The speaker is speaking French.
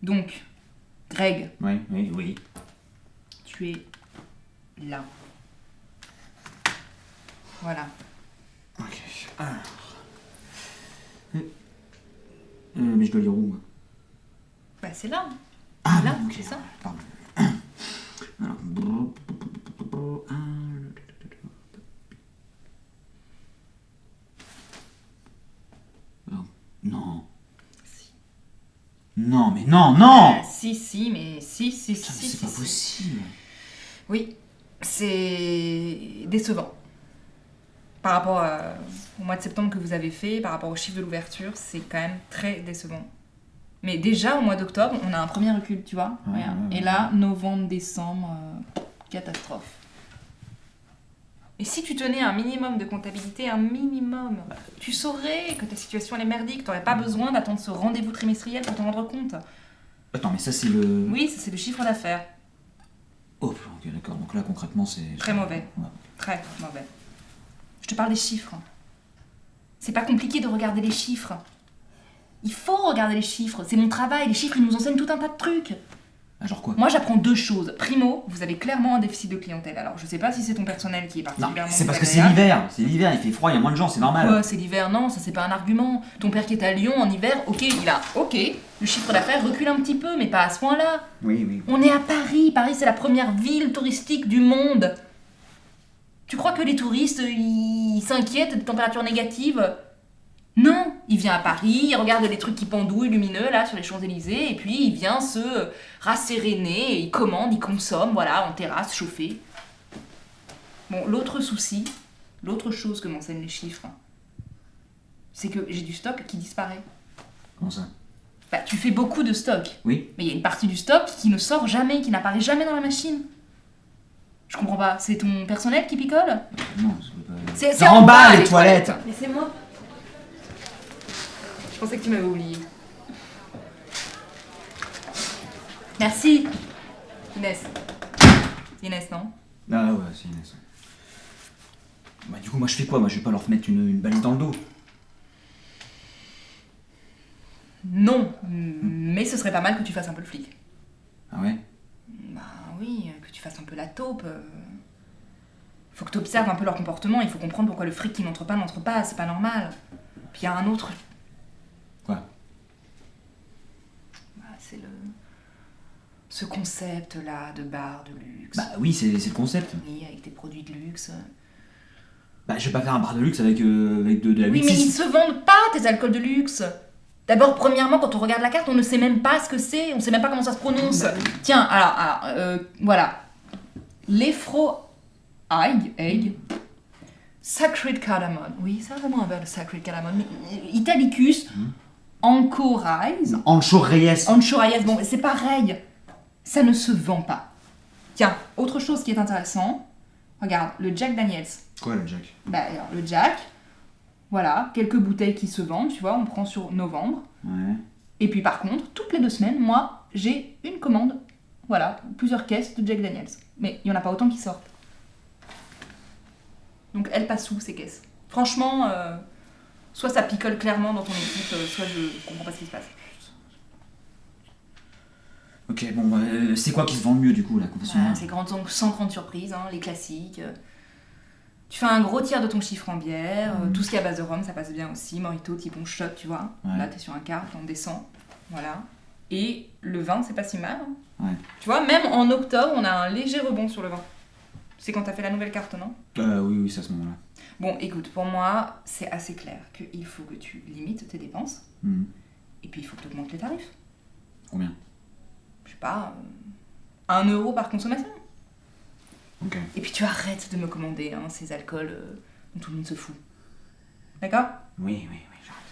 Donc, Greg, Oui. tu es là. Voilà. Ok. Alors. Mais je dois lire où, moi? Bah, c'est là. Ah, là, bon, ok. c'est ça. Pardon. Alors. Non. Si. Non, mais non. Si, mais si. Putain, mais c'est pas possible. Oui, c'est décevant. Par rapport au mois de septembre que vous avez fait, par rapport au chiffre de l'ouverture, c'est quand même très décevant. Mais déjà, au mois d'octobre, on a un premier recul, tu vois. Regarde. Et là, novembre, décembre, catastrophe. Et si tu tenais un minimum de comptabilité, tu saurais que ta situation elle est merdique, t'aurais pas besoin d'attendre ce rendez-vous trimestriel pour t'en rendre compte. Attends, mais ça c'est le... Oui, ça c'est le chiffre d'affaires. Oh, ok, d'accord. Donc là, concrètement, c'est... Très mauvais. Ouais. Très mauvais. Je te parle des chiffres. C'est pas compliqué de regarder les chiffres. Il faut regarder les chiffres, c'est mon travail, les chiffres ils nous enseignent tout un tas de trucs. Ah, genre quoi? Moi j'apprends 2 choses. Primo, vous avez clairement un déficit de clientèle. Alors je sais pas si c'est ton personnel qui est Non, particulièrement... c'est parce que c'est l'hiver. C'est l'hiver, il fait froid, il y a moins de gens, c'est normal. Quoi, c'est l'hiver? Non, ça c'est pas un argument. Ton père qui est à Lyon en hiver, ok, le chiffre d'affaires recule un petit peu, mais pas à ce point-là. Oui. On est à Paris, Paris c'est la première ville touristique du monde. Tu crois que les touristes, ils s'inquiètent des températures négatives? Non, il vient à Paris, il regarde les trucs qui pendouillent lumineux là sur les Champs-Élysées, et puis il vient se rasséréner, et il commande, il consomme, voilà, en terrasse, chauffée. Bon, l'autre chose que m'enseignent les chiffres, c'est que j'ai du stock qui disparaît. Comment ça? Bah, tu fais beaucoup de stock, Oui. mais il y a une partie du stock qui ne sort jamais, qui n'apparaît jamais dans la machine. Je comprends pas, c'est ton personnel qui picole? Non, c'est pas... C'est Ça remballe les toilettes. Laissez-moi. Je pensais que tu m'avais oublié. Merci. Inès. C'est Inès, non? Ah ouais, c'est Inès. Bah du coup, moi je fais quoi? Moi je vais pas leur mettre une balise dans le dos. Non, mais ce serait pas mal que tu fasses un peu le flic. Ah ouais? Bah oui, que tu fasses un peu la taupe. Faut que tu observes un peu leur comportement, il faut comprendre pourquoi le fric qui n'entre pas, c'est pas normal. Puis il y a un autre... Quoi? Bah, c'est ce concept-là de bar de luxe. Bah oui, c'est le concept. Oui, avec des produits de luxe. Bah je vais pas faire un bar de luxe avec de la Oui, mais 8-6. ils se vendent pas, tes alcools de luxe. D'abord, premièrement, quand on regarde la carte, on ne sait même pas ce que c'est, on sait même pas comment ça se prononce. Tiens, alors, voilà. Egg, Sacred Cardamom. Oui, c'est vraiment un verre de Sacred Cardamom. Italicus, Anchorise. Ancho Reyes. Bon, c'est pareil. Ça ne se vend pas. Tiens, autre chose qui est intéressant. Regarde, le Jack Daniels. Quoi le Jack? Bah, alors, le Jack, voilà, quelques bouteilles qui se vendent, tu vois, on prend sur novembre. Ouais. Et puis par contre, toutes les 2 semaines, moi, j'ai une commande. Voilà, plusieurs caisses de Jack Daniels. Mais il n'y en a pas autant qui sortent. Donc elles passent où, ces caisses? Franchement, soit ça picole clairement dans ton équipe, soit je comprends pas ce qui se passe. Ok, bon, c'est quoi qui se vend le mieux du coup, la confession? C'est sans grande surprise, hein, les classiques. Tu fais un gros tiers de ton chiffre en bière, tout ce qui est à base de rhum, ça passe bien aussi. Mojito, type on shot, tu vois. Ouais. Là, t'es sur un quart, on descend. Voilà. Et le vin, c'est pas si mal. Hein. Ouais. Tu vois, même en octobre, on a un léger rebond sur le vin. C'est quand t'as fait la nouvelle carte, non? Oui, c'est à ce moment-là. Bon, écoute, pour moi, c'est assez clair qu'il faut que tu limites tes dépenses. Et puis, il faut que tu augmentes les tarifs. Combien? Je sais pas, 1 euro par consommation. Ok. Et puis, tu arrêtes de me commander ces alcools dont tout le monde se fout. D'accord? Oui, j'arrête.